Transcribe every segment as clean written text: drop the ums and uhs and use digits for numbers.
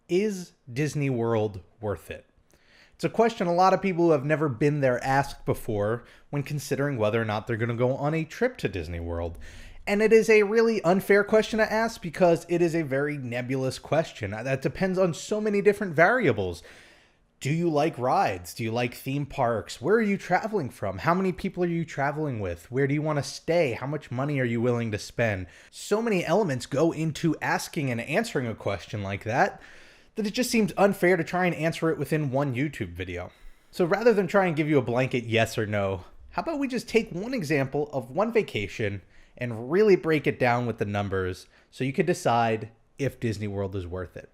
Is Disney World worth it? It's a question a lot of people who have never been there ask before when considering whether or not they're going to go on a trip to Disney World. And it is a really unfair question to ask because it is a very nebulous question that depends on so many different variables. Do you like rides? Do you like theme parks? Where are you traveling from? How many people are you traveling with? Where do you want to stay? How much money are you willing to spend? So many elements go into asking and answering a question like that it just seems unfair to try and answer it within one YouTube video. So rather than try and give you a blanket yes or no, how about we just take one example of one vacation and really break it down with the numbers so you can decide if Disney World is worth it.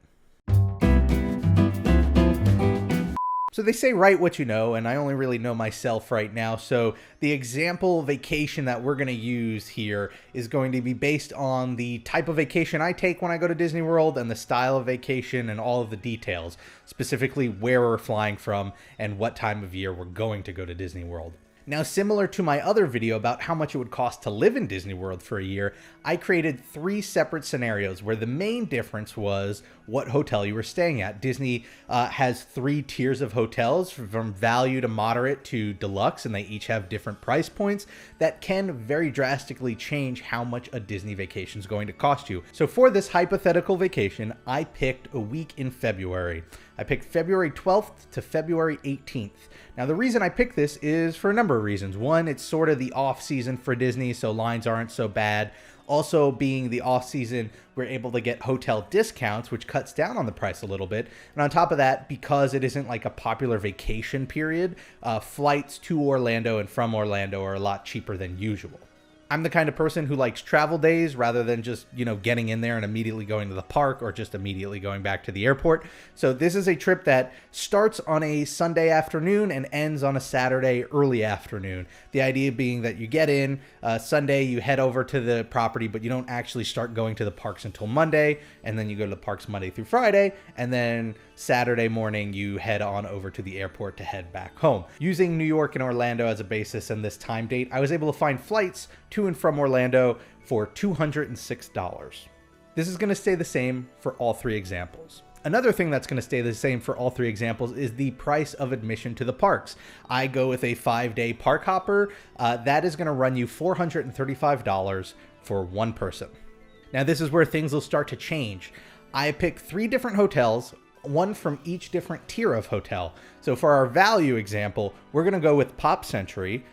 So they say write what you know, and I only really know myself right now. So the example vacation that we're going to use here is going to be based on the type of vacation I take when I go to Disney World and the style of vacation and all of the details, specifically where we're flying from and what time of year we're going to go to Disney World. Now, similar to my other video about how much it would cost to live in Disney World for a year, I created 3 separate scenarios where the main difference was what hotel you were staying at. Disney has 3 tiers of hotels from value to moderate to deluxe, and they each have different price points that can very drastically change how much a Disney vacation is going to cost you. So for this hypothetical vacation, I picked a week in February. I picked February 12th to February 18th. Now, the reason I picked this is for a number of reasons. One, it's sort of the off season for Disney, so lines aren't so bad. Also, being the off season, we're able to get hotel discounts, which cuts down on the price a little bit. And on top of that, because it isn't like a popular vacation period, flights to Orlando and from Orlando are a lot cheaper than usual. I'm the kind of person who likes travel days rather than just, getting in there and immediately going to the park or just immediately going back to the airport. So this is a trip that starts on a Sunday afternoon and ends on a Saturday early afternoon. The idea being that you get in Sunday, you head over to the property, but you don't actually start going to the parks until Monday. And then you go to the parks Monday through Friday. And then Saturday morning, you head on over to the airport to head back home. Using New York and Orlando as a basis and this time date, I was able to find flights to and from Orlando for $206. This is going to stay the same for all 3 examples. Another thing that's going to stay the same for all 3 examples is the price of admission to the parks. I go with a 5-day park hopper. That is going to run you $435 for one person. Now, this is where things will start to change. I picked 3 different hotels, one from each different tier of hotel. So for our value example, we're going to go with Pop Century,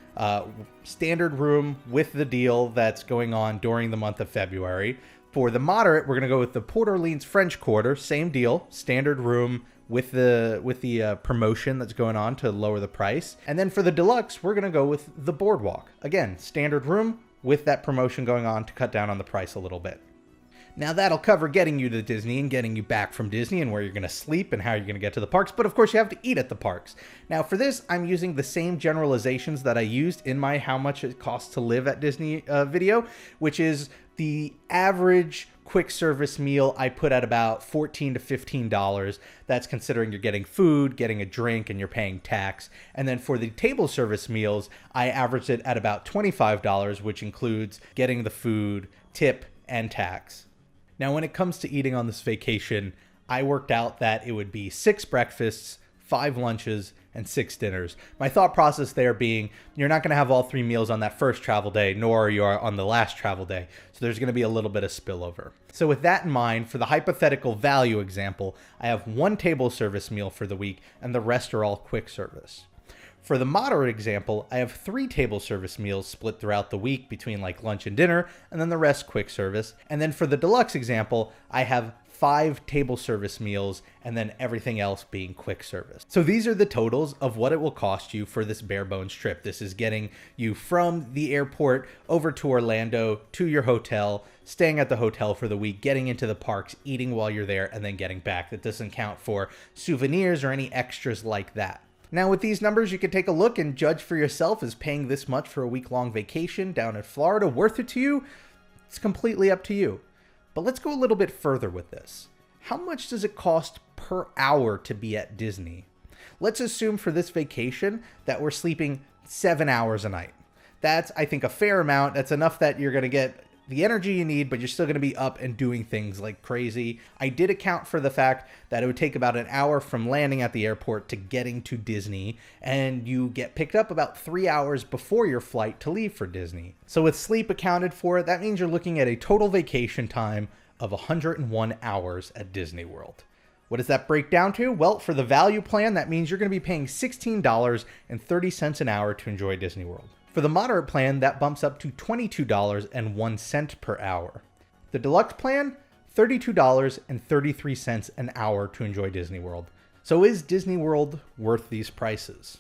standard room with the deal that's going on during the month of February. For the moderate, we're going to go with the Port Orleans French Quarter, same deal, standard room with the promotion that's going on to lower the price. And then for the deluxe, we're going to go with the Boardwalk. Again, standard room with that promotion going on to cut down on the price a little bit. Now, that'll cover getting you to Disney and getting you back from Disney and where you're going to sleep and how you're going to get to the parks. But of course, you have to eat at the parks. Now, for this, I'm using the same generalizations that I used in my how much it costs to live at Disney video, which is the average quick service meal I put at about $14 to $15. That's considering you're getting food, getting a drink, and you're paying tax. And then for the table service meals, I averaged it at about $25, which includes getting the food, tip, and tax. Now, when it comes to eating on this vacation, I worked out that it would be 6 breakfasts, 5 lunches, and 6 dinners. My thought process there being, you're not going to have all 3 meals on that first travel day, nor are you on the last travel day. So there's going to be a little bit of spillover. So with that in mind, for the hypothetical value example, I have 1 table service meal for the week, and the rest are all quick service. For the moderate example, I have 3 table service meals split throughout the week between like lunch and dinner, and then the rest quick service. And then for the deluxe example, I have 5 table service meals and then everything else being quick service. So these are the totals of what it will cost you for this bare bones trip. This is getting you from the airport over to Orlando to your hotel, staying at the hotel for the week, getting into the parks, eating while you're there, and then getting back. That doesn't count for souvenirs or any extras like that. Now, with these numbers, you can take a look and judge for yourself. Is paying this much for a week-long vacation down in Florida worth it to you? It's completely up to you. But let's go a little bit further with this. How much does it cost per hour to be at Disney? Let's assume for this vacation that we're sleeping 7 hours a night. That's, I think, a fair amount. That's enough that you're going to get the energy you need, but you're still going to be up and doing things like crazy. I did account for the fact that it would take about an hour from landing at the airport to getting to Disney, and you get picked up about 3 hours before your flight to leave for Disney. So with sleep accounted for, that means you're looking at a total vacation time of 101 hours at Disney World. What does that break down to? Well, for the value plan, that means you're going to be paying $16.30 an hour to enjoy Disney World. For the moderate plan, that bumps up to $22.01 per hour. The deluxe plan, $32.33 an hour to enjoy Disney World. So is Disney World worth these prices?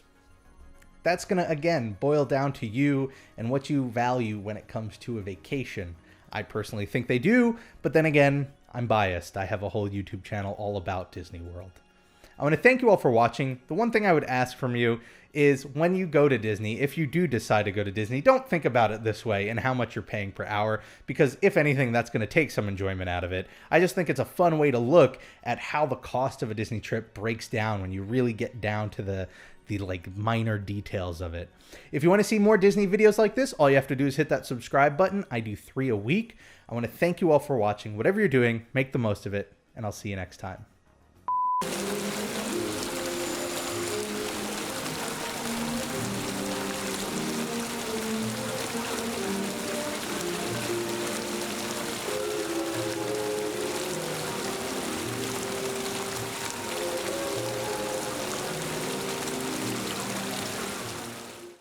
That's going to, again, boil down to you and what you value when it comes to a vacation. I personally think they do, but then again, I'm biased. I have a whole YouTube channel all about Disney World. I want to thank you all for watching. The one thing I would ask from you is when you go to Disney, if you do decide to go to Disney, don't think about it this way and how much you're paying per hour, because if anything, that's going to take some enjoyment out of it. I just think it's a fun way to look at how the cost of a Disney trip breaks down when you really get down to the like minor details of it. If you want to see more Disney videos like this, all you have to do is hit that subscribe button. I do 3 a week. I want to thank you all for watching. Whatever you're doing, make the most of it, and I'll see you next time.